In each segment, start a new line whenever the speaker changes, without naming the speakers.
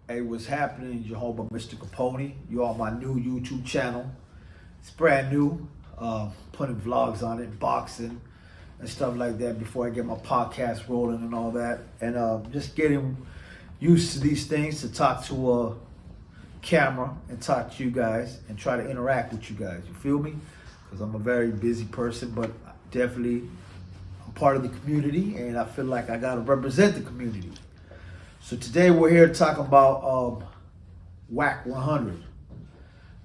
Hey, what's happening? Your homie, Mr.Capone. You on my new YouTube channel. It's brand new. Putting vlogs on it, boxing and stuff like that before I get my podcast rolling and all that. And just getting used to these things to talk to a camera and talk to you guys and try to interact with you guys. You feel me? Because I'm a very busy person, but definitely I'm part of the community and I feel like I got to represent the community. So today we're here talking about Wack100.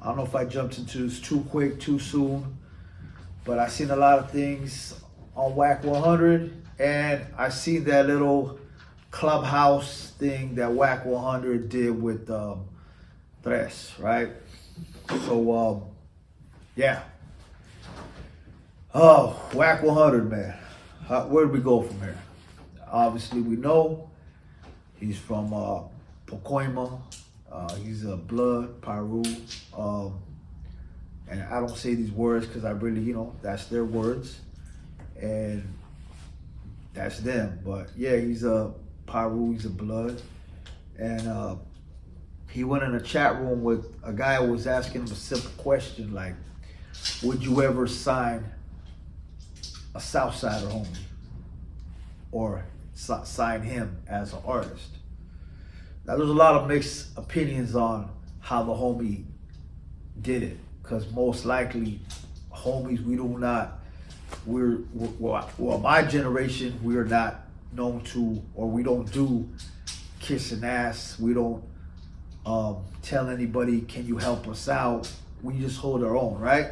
I don't know if I jumped into this too quick, too soon, but I seen a lot of things on Wack100, and I seen that little clubhouse thing that Wack100 did with Tres, right? So yeah. Oh, Wack100, man. Where do we go from here? Obviously, we know he's from Pacoima. He's a blood, Peru. And I don't say these words because I really, that's their words. And that's them. But yeah, he's a Peru, he's a blood. And he went in a chat room with a guy who was asking him a simple question like, would you ever sign a Southsider homie? Or sign him as an artist? Now, there's a lot of mixed opinions on how the homie did it, because most likely, homies, well, my generation, we're not known to, or we don't do kissing ass. We don't tell anybody, can you help us out? We just hold our own, right?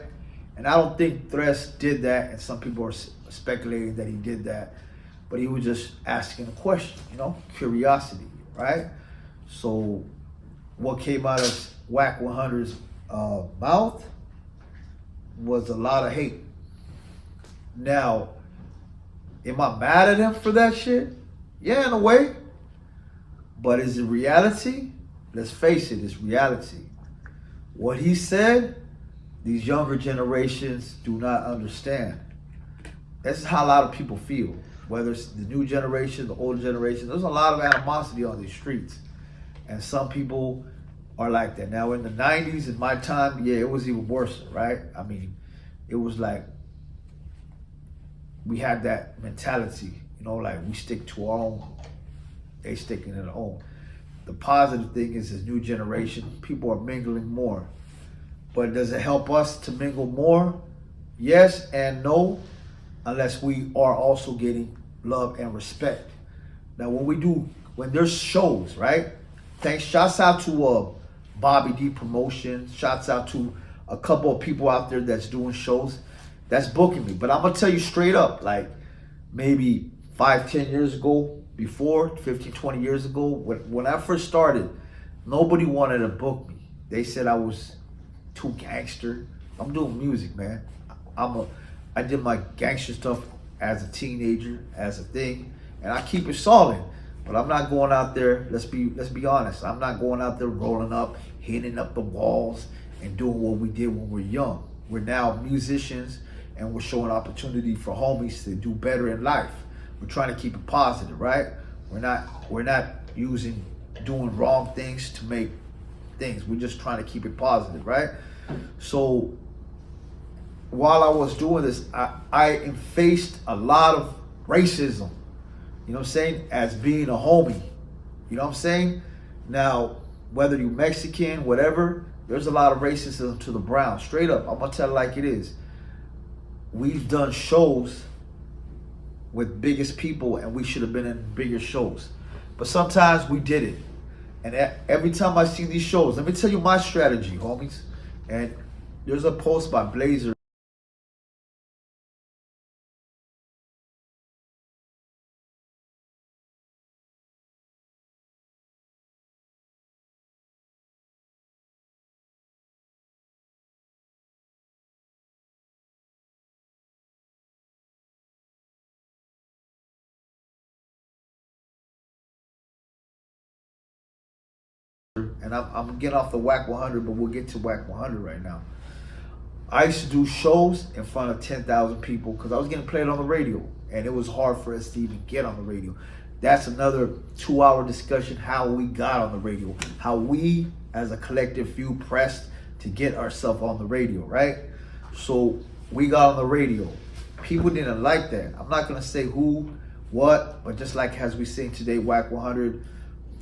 And I don't think Tres did that, and some people are speculating that he did that, but he was just asking a question, curiosity, right? So what came out of Wack100's mouth was a lot of hate. Now, am I mad at him for that shit? Yeah, in a way. But is it reality? Let's face it, it's reality. What he said, these younger generations do not understand. That's how a lot of people feel. Whether it's the new generation, the older generation, there's a lot of animosity on these streets. And some people are like that. Now in the 90s, in my time, yeah, it was even worse, right? I mean, it was like, we had that mentality, like we stick to our own, they sticking to their own. The positive thing is this new generation, people are mingling more. But does it help us to mingle more? Yes and no, unless we are also getting love and respect. Now when there's shows, right? Shouts out to Bobby D Promotions. Shouts out to a couple of people out there that's doing shows, that's booking me. But I'm gonna tell you straight up, like maybe 5-10 years ago, before 15-20 years ago, when I first started, nobody wanted to book me. They said I was too gangster. I'm doing music, man. I did my gangster stuff as a teenager, as a thing, and I keep it solid. But I'm not going out there, let's be honest, I'm not going out there rolling up, hitting up the walls and doing what we did when we were young. We're now musicians and we're showing opportunity for homies to do better in life. We're trying to keep it positive, right? We're not doing wrong things to make things. We're just trying to keep it positive, right? So while I was doing this, I faced a lot of racism, you know what I'm saying, as being a homie. You know what I'm saying? Now, whether you're Mexican, whatever, there's a lot of racism to the brown. Straight up, I'm gonna tell it like it is. We've done shows with biggest people and we should have been in bigger shows. But sometimes we did it. And every time I see these shows, let me tell you my strategy, homies. And there's a post by Blazer. And I'm getting off the Wack100, but we'll get to Wack100 right now. I used to do shows in front of 10,000 people because I was getting played on the radio, and it was hard for us to even get on the radio. That's another 2-hour discussion, how we got on the radio, how we as a collective few pressed to get ourselves on the radio, right? So we got on the radio. People didn't like that. I'm not gonna say who, what, but just like as we sing today, Wack100,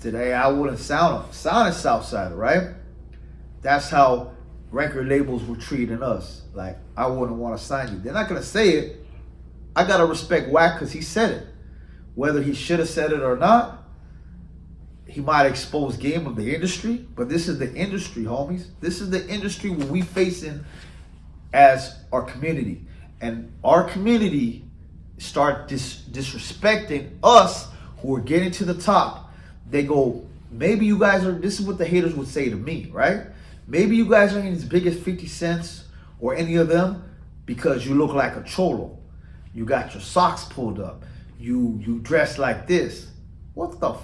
today I wouldn't sound a Southsider, right? That's how record labels were treating us. Like, I wouldn't want to sign you. They're not gonna say it. I gotta respect Wack because he said it. Whether he should have said it or not, he might expose game of the industry, but this is the industry, homies. This is the industry where we facing as our community. And our community start disrespecting us who are getting to the top. They go, maybe you guys are, this is what the haters would say to me, right? Maybe you guys aren't as big as 50 Cents or any of them because you look like a cholo. You got your socks pulled up. You dress like this. What the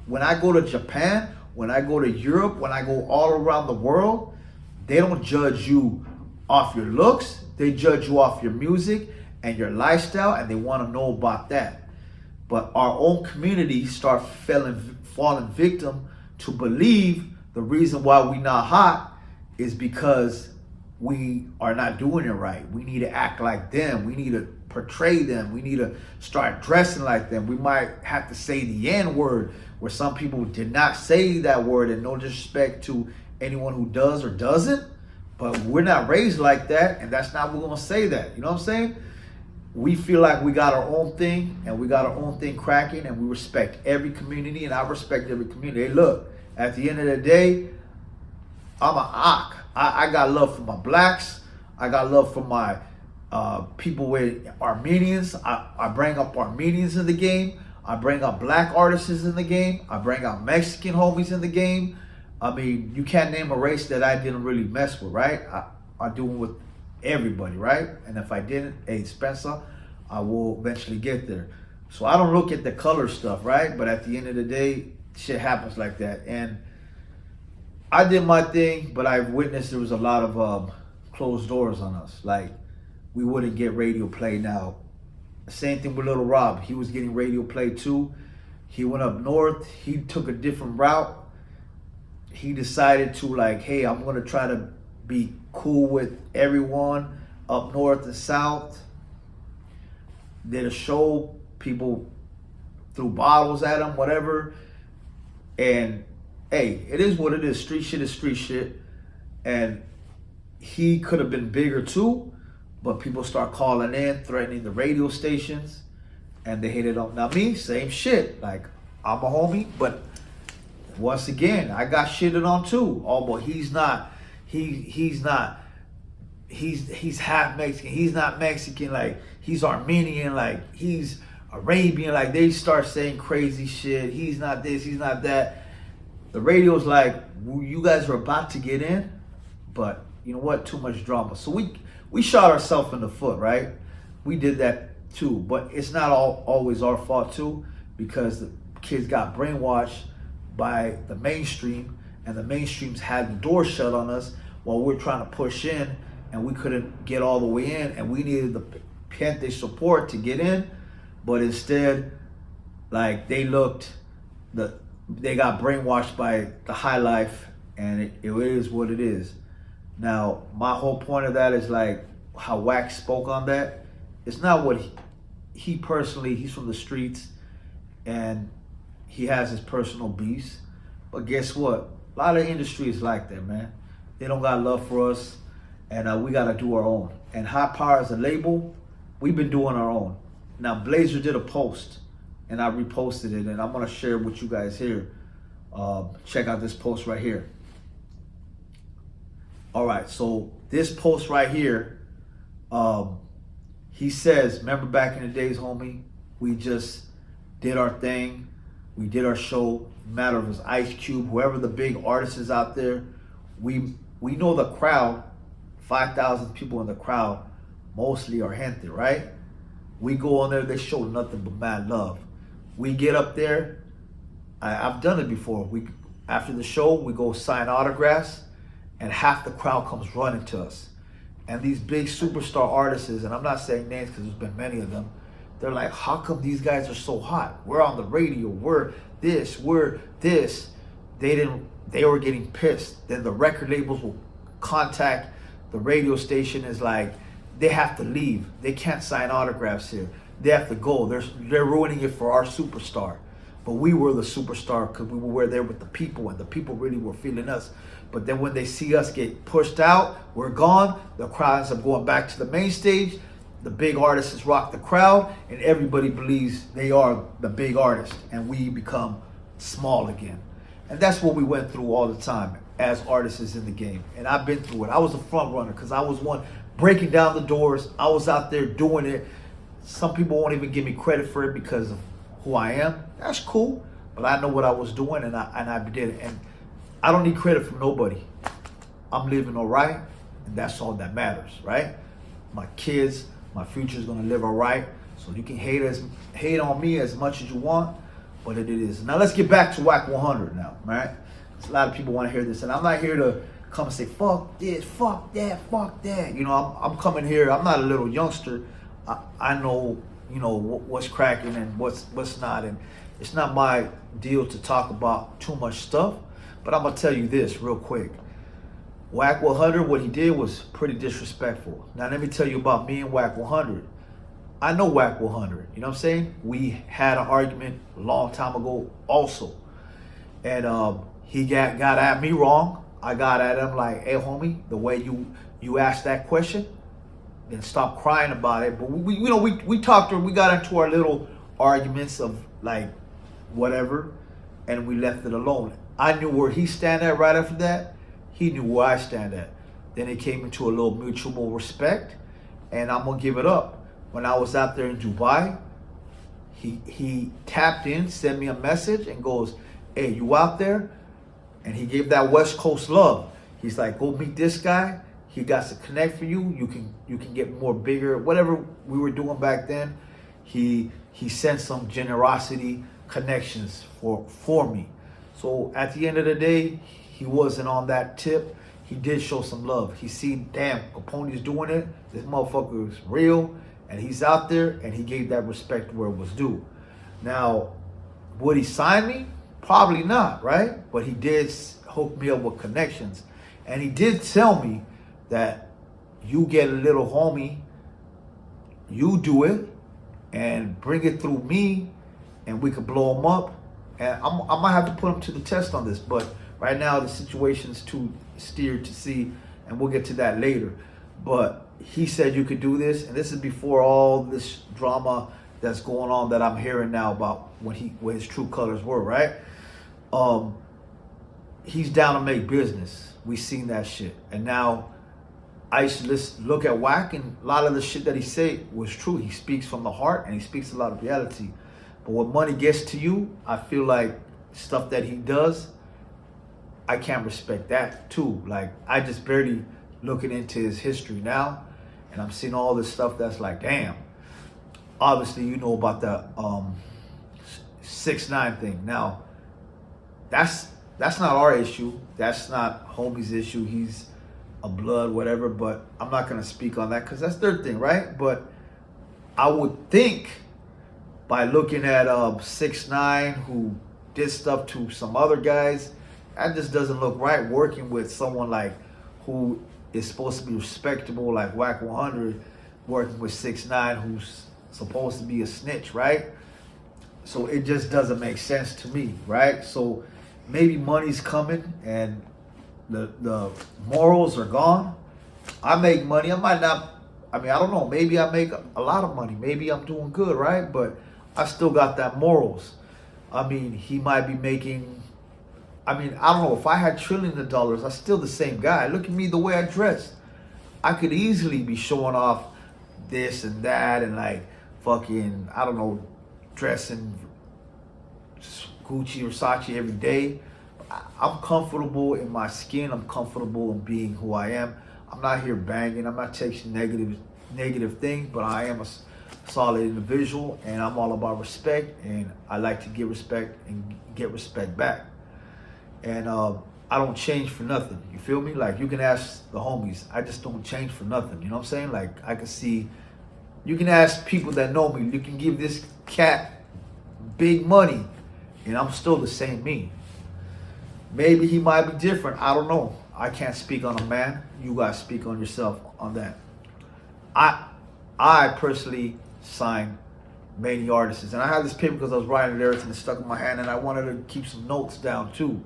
when I go to Japan, when I go to Europe, when I go all around the world, they don't judge you off your looks. They judge you off your music and your lifestyle, and they want to know about that. But our own community start falling victim to believe the reason why we not hot is because we are not doing it right. We need to act like them. We need to portray them. We need to start dressing like them. We might have to say the N word, where some people did not say that word, and no disrespect to anyone who does or doesn't, but we're not raised like that, and that's not, we're gonna say that. You know what I'm saying? We feel like we got our own thing, and we got our own thing cracking, and we respect every community, and I respect every community. Hey, look, at the end of the day, I'm an Ak. I got love for my blacks. I got love for my people with Armenians. I bring up Armenians in the game. I bring up black artists in the game. I bring up Mexican homies in the game. I mean, you can't name a race that I didn't really mess with, right? I do it with everybody, right? And if I didn't, hey, Spencer, I will eventually get there. So I don't look at the color stuff, right? But at the end of the day, shit happens like that. And I did my thing, but I witnessed there was a lot of closed doors on us. Like, we wouldn't get radio play now. Same thing with Little Rob. He was getting radio play too. He went up north. He took a different route. He decided to, like, hey, I'm going to try to be cool with everyone up north and south. Did a show. People threw bottles at him, whatever. And hey, it is what it is. Street shit is street shit. And he could have been bigger too, but people start calling in, threatening the radio stations, and they hit it up. Now me, same shit. Like, I'm a homie, but once again, I got shitted on too. Oh, but he's not, he's half Mexican. He's not Mexican. Like, he's Armenian. Like, he's Arabian. Like, they start saying crazy shit. He's not this, he's not that. The radio's like, you guys are about to get in, but you know what? Too much drama. So we shot ourselves in the foot, right? We did that too, but it's not always our fault too, because the kids got brainwashed by the mainstream, and the mainstreams had the door shut on us while we're trying to push in, and we couldn't get all the way in, and we needed the Gente support to get in, but instead, like, they got brainwashed by the high life, and it is what it is. Now, my whole point of that is, like, how Wack spoke on that. It's not what he personally, he's from the streets, and he has his personal beefs. But guess what? A lot of industry is like that, man. They don't got love for us, and we got to do our own. And Hot Power as a label, we've been doing our own. Now, Blazer did a post, and I reposted it, and I'm going to share it with you guys here. Check out this post right here. All right, so this post right here, he says, remember back in the days, homie, we just did our thing. We did our show. Matter of us, Ice Cube, whoever the big artist is out there, we know the crowd, 5,000 people in the crowd, mostly are gente, right? We go on there, they show nothing but mad love. We get up there, I've done it before. After the show, we go sign autographs, and half the crowd comes running to us. And these big superstar artists, and I'm not saying names because there's been many of them, They're like, how come these guys are so hot? We're on the radio, we're this, we're this. They were getting pissed. Then the record labels will contact the radio station, is like, they have to leave. They can't sign autographs here. They have to go. They're ruining it for our superstar. But we were the superstar because we were there with the people, and the people really were feeling us. But then when they see us get pushed out, we're gone. The crowd ends up going back to the main stage. The big artists rock the crowd, and everybody believes they are the big artist, and we become small again. And that's what we went through all the time as artists in the game. And I've been through it. I was a front runner because I was one breaking down the doors. I was out there doing it. Some people won't even give me credit for it because of who I am. That's cool, but I know what I was doing, and I did it. And I don't need credit from nobody. I'm living all right, and that's all that matters, right? My kids, my future is gonna live all right. So you can hate on me as much as you want, but it is. Now let's get back to Wack100 now, right? A lot of people want to hear this, and I'm not here to come and say fuck this, fuck that, fuck that. You know, I'm coming here. I'm not a little youngster. I know, you know, what's cracking and what's not, and it's not my deal to talk about too much stuff. But I'm gonna tell you this real quick. Wack100, what he did was pretty disrespectful. Now let me tell you about me and Wack100. I know Wack100, you know what I'm saying? We had an argument a long time ago also. And he got at me wrong. I got at him like, hey homie, the way you asked that question, then stop crying about it. But we talked, we got into our little arguments of like whatever, and we left it alone. I knew where he stand at right after that. He knew where I stand at. Then it came into a little mutual respect, and I'm gonna give it up. When I was out there in Dubai, he tapped in, sent me a message, and goes, hey, you out there? And he gave that West Coast love. He's like, go meet this guy. He got to connect for you. You can get more bigger. Whatever we were doing back then, he sent some generosity connections for me. So at the end of the day, he wasn't on that tip. He did show some love. He seen, damn, Capone is doing it. This motherfucker is real, and he's out there, and he gave that respect where it was due. Now, would he sign me? Probably not, right? But he did hook me up with connections. And he did tell me that you get a little homie, you do it, and bring it through me, and we could blow him up. And I might have to put him to the test on this, but right now the situation's too steered to see, and we'll get to that later. But he said you could do this, and this is before all this drama that's going on that I'm hearing now about what his true colors were, right? He's down to make business. We seen that shit. And now I used to look at Wack, and a lot of the shit that he said was true. He speaks from the heart, and he speaks a lot of reality. But when money gets to you, I feel like stuff that he does, I can't respect that too. Like, I just barely looking into his history now, and I'm seeing all this stuff that's like, damn. Obviously, you know about the 6ix9ine thing. Now, that's not our issue. That's not homie's issue. He's a blood, whatever. But I'm not gonna speak on that because that's their thing, right? But I would think by looking at 6ix9ine, who did stuff to some other guys, that just doesn't look right. Working with someone like who is supposed to be respectable, like Wack100, working with 6ix9ine, who's supposed to be a snitch, right? So it just doesn't make sense to me, right? So maybe money's coming and the morals are gone. I make money. I might not, I don't know. Maybe I make a lot of money. Maybe I'm doing good, right? But I still got that morals. He might be making, I don't know. If I had trillions of dollars, I'm still the same guy. Look at me, the way I dress. I could easily be showing off this and that and like fucking, I don't know, dressing Gucci or Versace every day. I'm comfortable in my skin. I'm comfortable in being who I am. I'm not here banging. I'm not chasing negative things, but I am a solid individual, and I'm all about respect, and I like to give respect and get respect back. And I don't change for nothing. You feel me? Like, you can ask the homies. I just don't change for nothing. You know what I'm saying? Like, I can see You can ask people that know me. You can give this cat big money, and I'm still the same me. Maybe he might be different. I don't know. I can't speak on a man. You guys speak on yourself on that. I personally sign many artists, and I had this paper because I was writing lyrics and it stuck in my hand, and I wanted to keep some notes down too.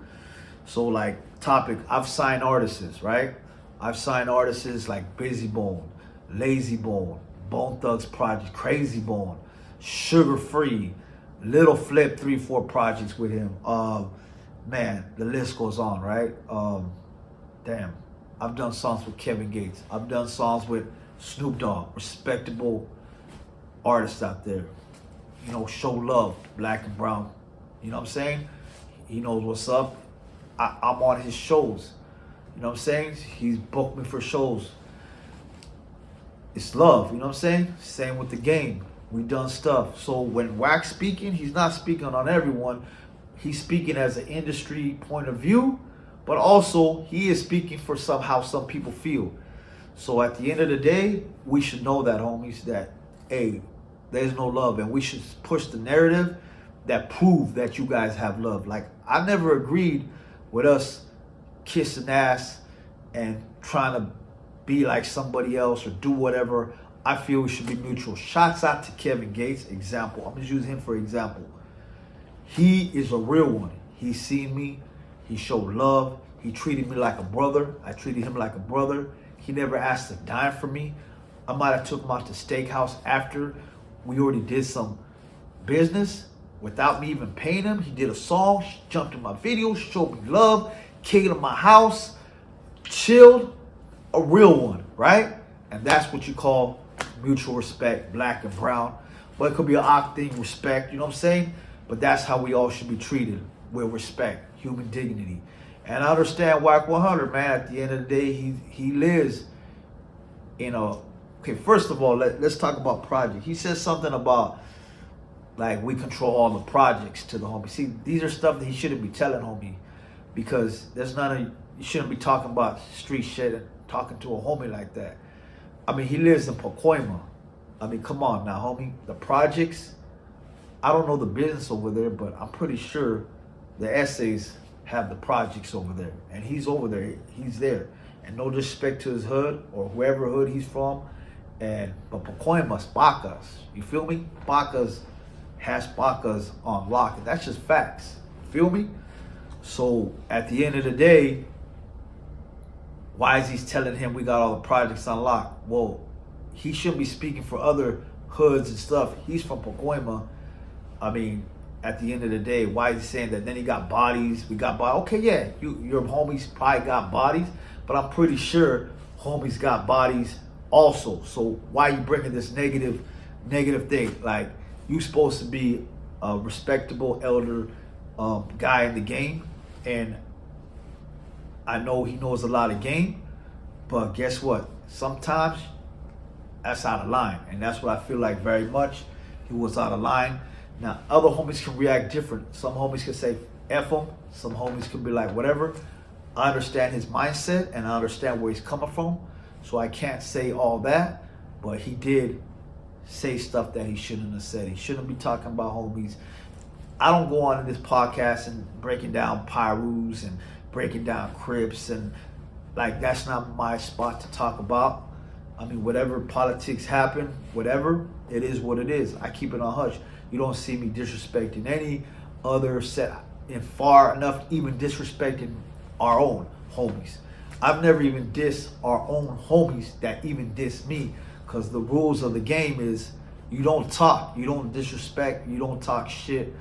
So like topic, I've signed artists, right? I've signed artists like Busy Bone, Lazy Bone, Bone Thugs Project, Crazy Bone, Sugar Free, Little Flip, 3-4 projects with him. Man, the list goes on, right? Damn, I've done songs with Kevin Gates. I've done songs with Snoop Dogg, respectable artists out there. You know, show love, black and brown. You know what I'm saying? He knows what's up. I'm on his shows. You know what I'm saying? He's booked me for shows. It's love, you know what I'm saying? Same with the game. We done stuff. So when Wack's speaking, he's not speaking on everyone. He's speaking as an industry point of view, but also he is speaking for somehow some people feel. So at the end of the day, we should know that, homies, that, hey, there's no love, and we should push the narrative that prove that you guys have love. Like, I never agreed with us kissing ass and trying to be like somebody else or do whatever. I feel we should be mutual. Shots out to Kevin Gates, example. I'm just using him for example. He is a real one. He's seen me. He showed love. He treated me like a brother. I treated him like a brother. He never asked a dime from me. I might have took him out to steakhouse after we already did some business without me even paying him. He did a song, jumped in my video, showed me love, came to my house, chilled. A real one, right? And that's what you call mutual respect, black and brown. But it could be an odd thing, respect, you know what I'm saying? But that's how we all should be treated, with respect, human dignity. And I understand Wack100, man, at the end of the day, he lives in a... Okay, first of all, let's talk about project. He says something about, like, we control all the projects to the homie. See, these are stuff that he shouldn't be telling homie, because there's none of... You shouldn't be talking about street shit and talking to a homie like that. I mean, he lives in Pacoima. I mean, come on now, homie. The projects, I don't know the business over there, but I'm pretty sure the essays have the projects over there. And he's over there. He's there. And no disrespect to his hood or whoever hood he's from. But Pacoima's Bacas. You feel me? Bacas has Bacas on lock. And that's just facts. Feel me? So at the end of the day, why is he telling him we got all the projects on lock? Well, he shouldn't be speaking for other hoods and stuff. He's from Pacoima. I mean, at the end of the day, why is he saying that? Then he got bodies. We got bodies. Okay, yeah, your homies probably got bodies, but I'm pretty sure homies got bodies also. So why are you bringing this negative thing? Like, you supposed to be a respectable elder guy in the game, and I know he knows a lot of game, but guess what? Sometimes that's out of line, and that's what I feel like very much. He was out of line. Now, other homies can react different. Some homies can say, F him. Some homies can be like, whatever. I understand his mindset, and I understand where he's coming from, so I can't say all that, but he did say stuff that he shouldn't have said. He shouldn't be talking about homies. I don't go on in this podcast and breaking down Pyrus and breaking down Crips, and like, that's not my spot to talk about. I mean, whatever politics happen, whatever, it is what it is. I keep it on hush. You don't see me disrespecting any other set in far enough, even disrespecting our own homies. I've never even dissed our own homies that even diss me, because the rules of the game is you don't talk, you don't disrespect, you don't talk shit.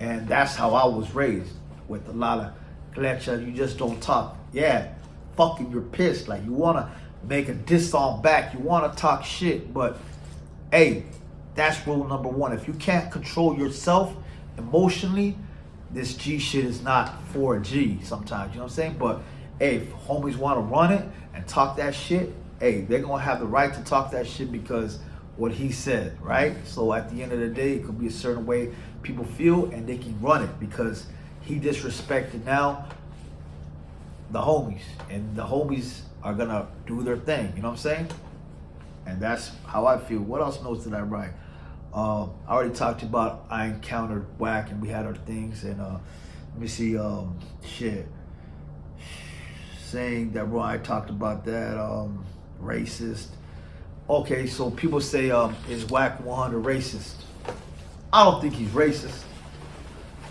And that's how I was raised, with a lot of Glecha. You just don't talk. Yeah, fucking you're pissed. Like, you want to make a diss song back. You want to talk shit. But, hey, that's rule number one. If you can't control yourself emotionally, this G shit is not for a G sometimes. You know what I'm saying? But, hey, if homies want to run it and talk that shit, hey, they're going to have the right to talk that shit because what he said, right? So at the end of the day, it could be a certain way people feel, and they can run it because he disrespected now the homies, and the homies are gonna do their thing. You know what I'm saying? And that's how I feel. What else notes did I write? I already talked about I encountered Wack and we had our things. And let me see, shit. Saying that, bro, I talked about that, racist. Okay, so people say, is Wack100 racist? I don't think he's racist.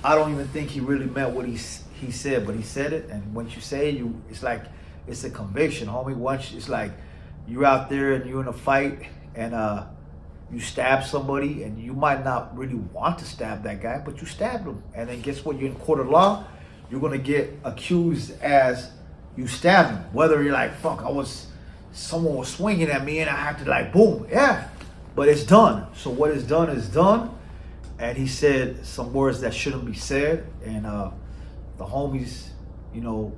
I don't even think he really meant what he said, but he said it. And once you say it, it's like, it's a conviction, homie. Once it's like, you're out there and you're in a fight and you stab somebody and you might not really want to stab that guy, but you stabbed him. And then guess what? You're in court of law. You're going to get accused as you stabbed him. Whether you're like, fuck, someone was swinging at me and I had to like, boom. Yeah, but it's done. So what is done is done. And he said some words that shouldn't be said. And the homies, you know,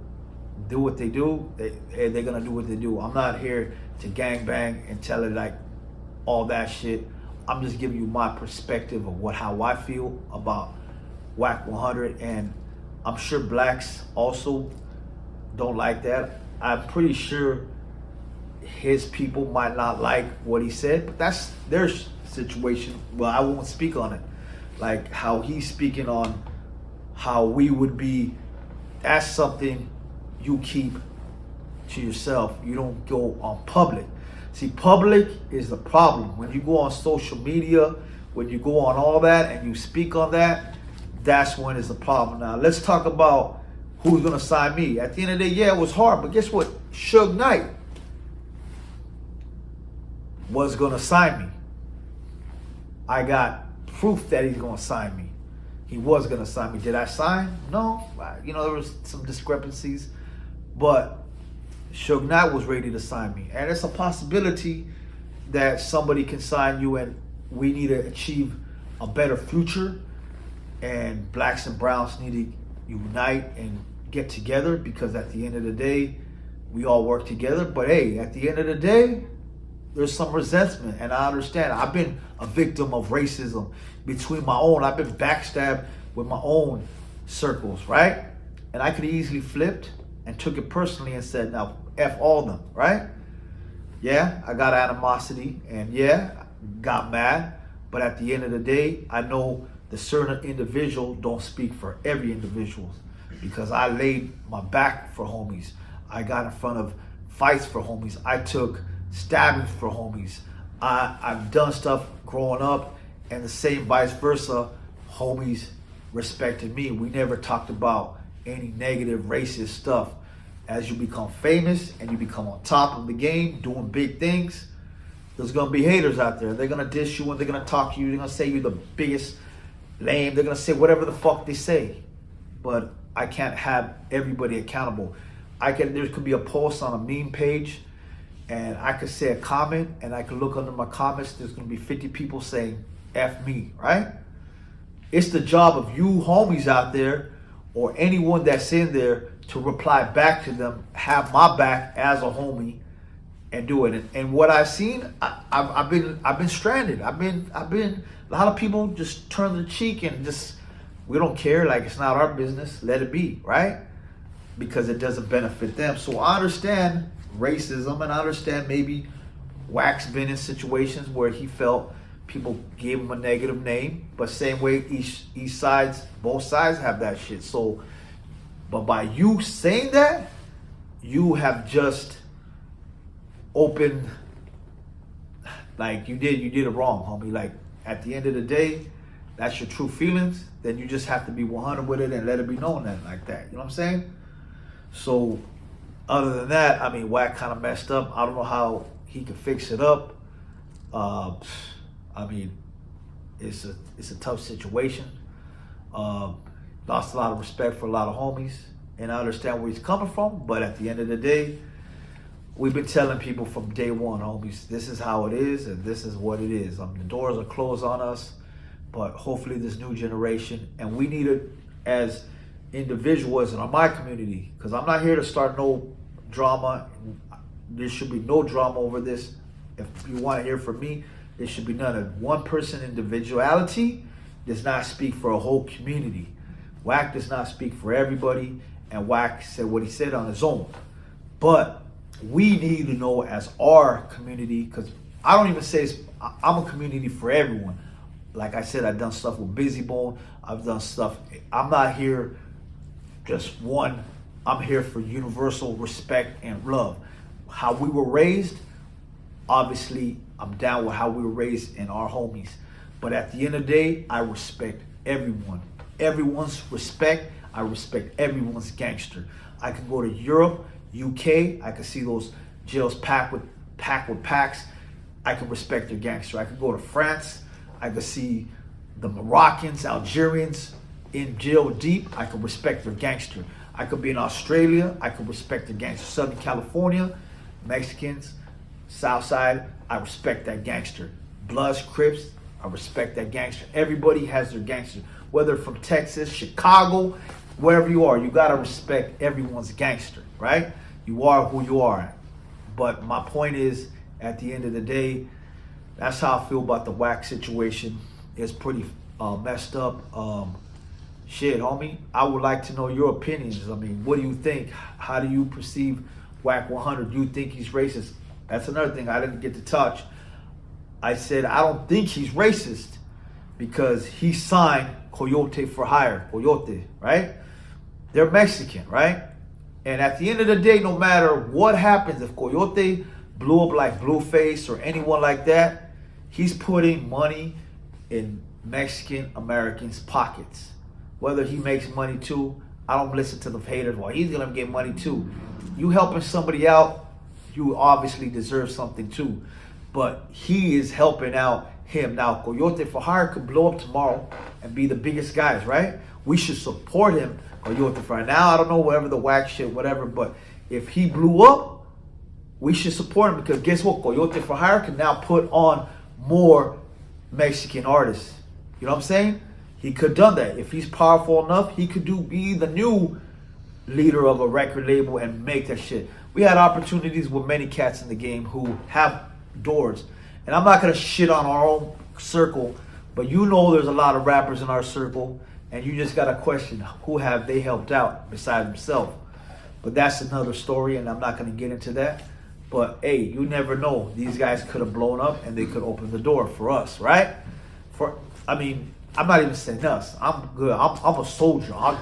do what they do. They're going to do what they do. I'm not here to gangbang and tell it like all that shit. I'm just giving you my perspective of how I feel about Wack100, and I'm sure blacks also don't like that. I'm pretty sure his people might not like what he said, but that's their situation. Well, I won't speak on it. Like how he's speaking on how we would be, that's something you keep to yourself. You don't go on public. See, public is the problem. When you go on social media, when you go on all that and you speak on that, that's when it's the problem. Now, let's talk about who's going to sign me. At the end of the day, yeah, it was hard, but guess what? Suge Knight was going to sign me. I got proof that he's going to sign me. He was going to sign me. Did I sign? No. You know, there was some discrepancies, but Suge Knight was ready to sign me. And it's a possibility that somebody can sign you, and we need to achieve a better future. And blacks and browns need to unite and get together, because at the end of the day, we all work together. But hey, at the end of the day, there's some resentment, and I understand. I've been a victim of racism between my own. I've been backstabbed with my own circles, right? And I could have easily flipped and took it personally and said, now, F all them, right? Yeah, I got animosity, and yeah, got mad. But at the end of the day, I know the certain individual don't speak for every individual, because I laid my back for homies. I got in front of fights for homies. I took stabbings for homies. I've done stuff growing up, and the same vice versa. Homies respected me. We never talked about any negative racist stuff. As you become famous and you become on top of the game, doing big things, there's gonna be haters out there. They're gonna diss you and they're gonna talk to you. They're gonna say you're the biggest lame. They're gonna say whatever the fuck they say. But I can't have everybody accountable. There could be a post on a meme page, and I could say a comment, and I could look under my comments. There's gonna be 50 people saying F me, right? It's the job of you homies out there, or anyone that's in there, to reply back to them, have my back as a homie, and do it. And what I've seen, I've been stranded. I've been a lot of people just turn the cheek and just, we don't care, like it's not our business, let it be, right? Because it doesn't benefit them. So I understand racism, and I understand maybe Wack's been in situations where he felt people gave him a negative name, but same way both sides have that shit. So, but by you saying that, you have just opened, like you did it wrong, homie. Like at the end of the day, that's your true feelings. Then you just have to be 100 with it and let it be known that like that. You know what I'm saying? So other than that, I mean, Wack kind of messed up. I don't know how he could fix it up. I mean, it's a tough situation. Lost a lot of respect for a lot of homies, and I understand where he's coming from, but at the end of the day, we've been telling people from day one, homies, this is how it is, and this is what it is. The doors are closed on us, but hopefully this new generation, and we need it as individuals in my community, because I'm not here to start no drama. There should be no drama over this. If you want to hear from me, there should be none of one person individuality does not speak for a whole community. Wack does not speak for everybody, and Wack said what he said on his own. But we need to know as our community, because I don't even say I'm a community for everyone. Like I said, I've done stuff with Busy Bone. I've done stuff. I'm not here just one. I'm here for universal respect and love. How we were raised, obviously, I'm down with how we were raised and our homies. But at the end of the day, I respect everyone. Everyone's respect. I respect everyone's gangster. I can go to Europe, UK. I can see those jails packed with packs. I can respect their gangster. I can go to France. I can see the Moroccans, Algerians in jail deep. I can respect their gangster. I could be in Australia. I can respect their gangster. Southern California, Mexicans, Southside. I respect that gangster. Bloods, Crips. I respect that gangster. Everybody has their gangster. Whether from Texas, Chicago, wherever you are, you gotta respect everyone's gangster, right? You are who you are. But my point is, at the end of the day, that's how I feel about the Wack situation. It's pretty messed up. Shit, homie, I would like to know your opinions. I mean, what do you think? How do you perceive Wack100? Do you think he's racist? That's another thing I didn't get to touch. I said I don't think he's racist because he signed Coyote for hire, Coyote, right? They're Mexican, right? And at the end of the day, no matter what happens, if Coyote blew up like Blueface or anyone like that, he's putting money in Mexican Americans' pockets. Whether he makes money too, I don't listen to the haters. Well, he's gonna get money too. You helping somebody out, you obviously deserve something too. But he is helping out him. Now, Coyote for hire could blow up tomorrow and be the biggest guys, right? We should support him, Coyote for hire. Now, I don't know, whatever the whack shit, whatever, but if he blew up, we should support him because guess what? Coyote for hire can now put on more Mexican artists. You know what I'm saying? He could have done that. If he's powerful enough, he could be the new leader of a record label and make that shit. We had opportunities with many cats in the game who have doors. And I'm not going to shit on our own circle, but you know there's a lot of rappers in our circle, and you just got to question who have they helped out besides himself. But that's another story, and I'm not going to get into that. But, hey, you never know. These guys could have blown up, and they could open the door for us, right? I'm not even saying us. I'm good. I'm a soldier. I'll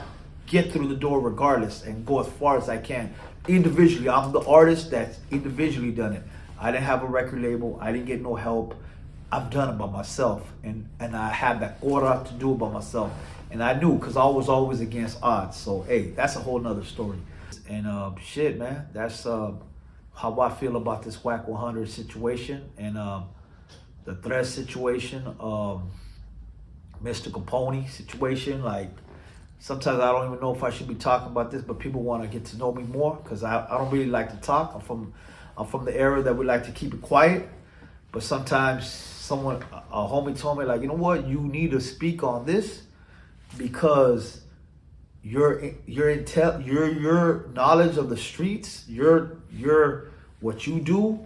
get through the door regardless and go as far as I can. Individually, I'm the artist that's individually done it. I didn't have a record label. I didn't get no help. I've done it by myself. And I had that order to do it by myself. And I knew because I was always against odds. So, hey, that's a whole nother story. And shit, man, that's how I feel about this Wack100 situation and the threat situation. Mr.Capone-E situation. Like, sometimes I don't even know if I should be talking about this, but people want to get to know me more because I don't really like to talk. I'm from the era that we like to keep it quiet. But sometimes a homie told me, like, you know what, you need to speak on this because your knowledge of the streets, your what you do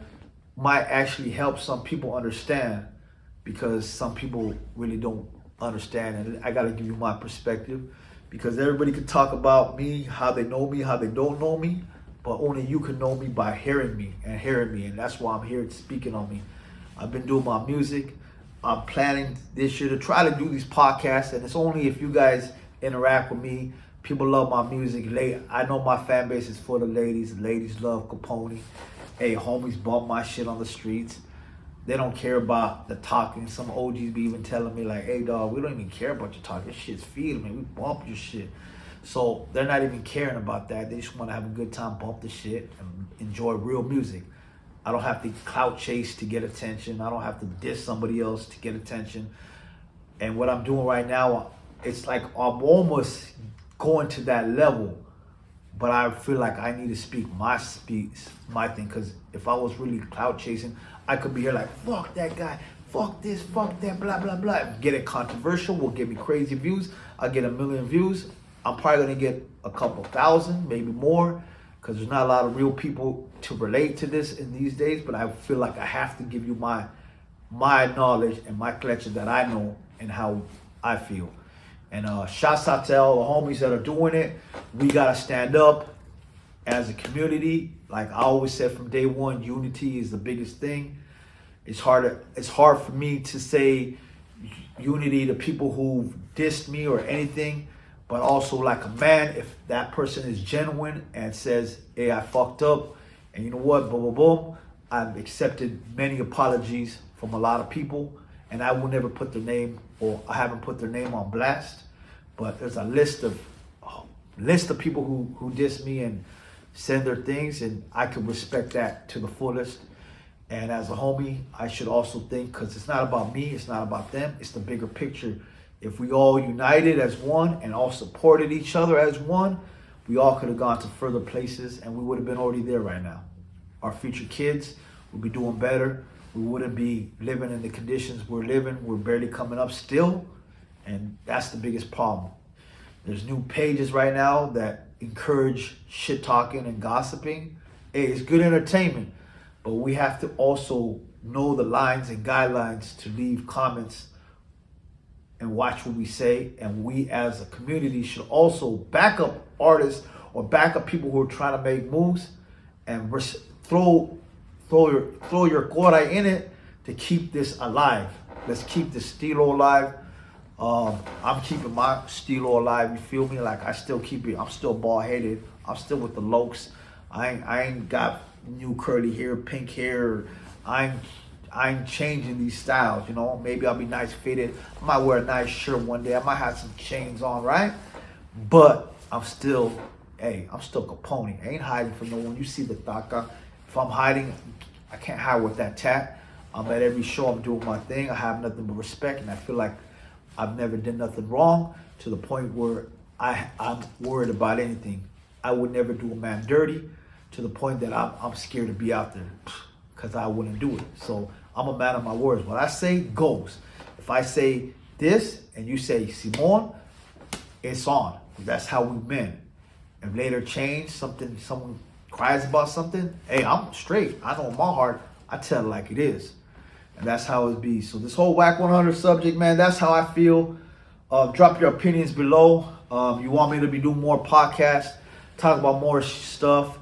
might actually help some people understand because some people really don't understand, and I got to give you my perspective because everybody can talk about me, how they know me, how they don't know me, but only you can know me by hearing me, and that's why I'm here speaking on me. I've been doing my music. I'm planning this year to try to do these podcasts, and it's only if you guys interact with me. People love my music. I know my fan base is for the ladies. Ladies love Capone. Hey, homies bump my shit on the streets. They don't care about the talking. Some OGs be even telling me like, hey dog, we don't even care about your talking. This shit's feeding me. We bump your shit. So they're not even caring about that. They just want to have a good time, bump the shit, and enjoy real music. I don't have to clout chase to get attention. I don't have to diss somebody else to get attention. And what I'm doing right now, it's like I'm almost going to that level. But I feel like I need to speak my thing, because if I was really clout chasing, I could be here like, fuck that guy, fuck this, fuck that, blah, blah, blah. Get it controversial, will give me crazy views. I'll get 1 million views. I'm probably gonna get a couple thousand, maybe more, because there's not a lot of real people to relate to this in these days, but I feel like I have to give you my knowledge and my collection that I know and how I feel. And shouts out to all the homies that are doing it. We gotta stand up as a community. Like I always said from day one, unity is the biggest thing. It's hard for me to say unity to people who dissed me or anything, but also like a man, if that person is genuine and says, hey, I fucked up, and you know what, boom, boom, boom, I've accepted many apologies from a lot of people, and I will never put their name, or I haven't put their name on blast, but there's a list of people who diss me and send their things, and I can respect that to the fullest. And as a homie, I should also think, because it's not about me, it's not about them, it's the bigger picture. If we all united as one and all supported each other as one, we all could have gone to further places and we would have been already there right now. Our future kids would be doing better. We wouldn't be living in the conditions we're living. We're barely coming up still, and that's the biggest problem. There's new pages right now that encourage shit talking and gossiping. Hey, it's good entertainment, but we have to also know the lines and guidelines to leave comments and watch what we say. And we as a community should also back up artists or back up people who are trying to make moves and throw your quota in it to keep this alive. Let's keep the stilo alive. I'm keeping my stilo alive, you feel me? Like I still keep it, I'm still bald headed. I'm still with the lokes. I ain't got new curly hair, pink hair. I ain't changing these styles, you know. Maybe I'll be nice fitted. I might wear a nice shirt one day. I might have some chains on, right? But I'm still Capone. I ain't hiding from no one. You see the taka. If I'm hiding, I can't hide with that tat. I'm at every show, I'm doing my thing. I have nothing but respect, and I feel like I've never done nothing wrong to the point where I'm worried about anything. I would never do a man dirty to the point that I'm scared to be out there because I wouldn't do it. So I'm a man of my words. What I say goes. If I say this and you say Simon, it's on. That's how we men. If later change something, someone cries about something, hey, I'm straight. I know in my heart, I tell it like it is. And that's how it be. So this whole Wack100 subject, man, that's how I feel. Drop your opinions below. You want me to be doing more podcasts, talk about more stuff.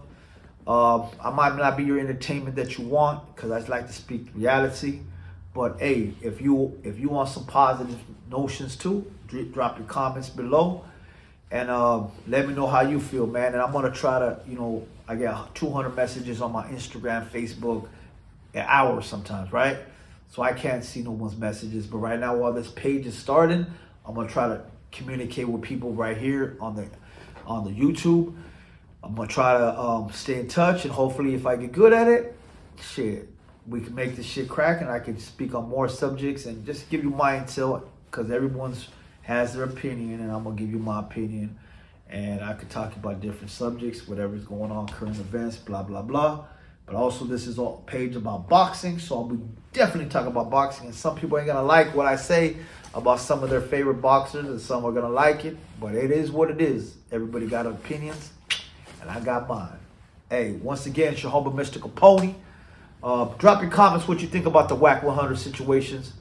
I might not be your entertainment that you want because I like to speak reality. But hey, if you want some positive notions too, drop your comments below. And let me know how you feel, man. And I'm going to try to, I get 200 messages on my Instagram, Facebook, an hour sometimes, right? So I can't see no one's messages. But right now, while this page is starting, I'm going to try to communicate with people right here on the YouTube. I'm going to try to stay in touch. And hopefully, if I get good at it, shit, we can make this shit crack. And I can speak on more subjects and just give you my intel. Because everyone's has their opinion, and I'm gonna give you my opinion, and I could talk about different subjects, whatever's going on, current events, blah blah blah. But also, this is a page about boxing, so I'll be definitely talking about boxing. And some people ain't gonna like what I say about some of their favorite boxers, and some are gonna like it. But it is what it is. Everybody got opinions, and I got mine. Hey, once again, it's your homie, Mr. Capone. Drop your comments what you think about the Wack100 situations.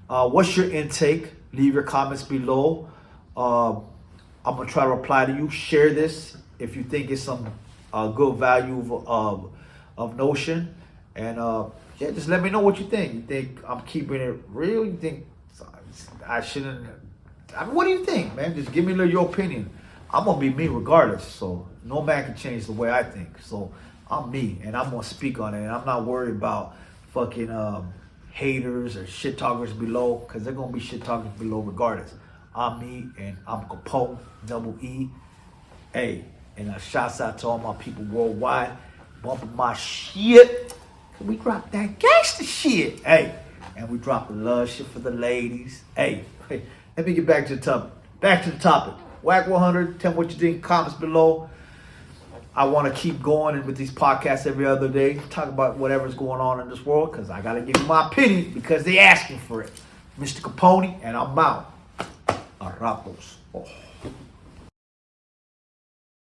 What's your intake? Leave your comments below. I'm going to try to reply to you. Share this if you think it's some good value of notion. And yeah, just let me know what you think. You think I'm keeping it real? You think I shouldn't? I mean, what do you think, man? Just give me your opinion. I'm going to be me regardless. So no man can change the way I think. So I'm me, and I'm going to speak on it. And I'm not worried about fucking haters or shit talkers below, because they're gonna be shit talkers below regardless. I'm me, and I'm Capone, double E. Hey, and shouts out to all my people worldwide bumping my shit. We drop that gangster shit. Hey, and we drop the love shit for the ladies. Hey, let me get back to the topic. Wack100, tell me what you think, comments below. I want to keep going with these podcasts every other day, talk about whatever's going on in this world, because I got to give you my opinion because they asking for it. Mr. Capone, and I'm out. Arrapos. Oh.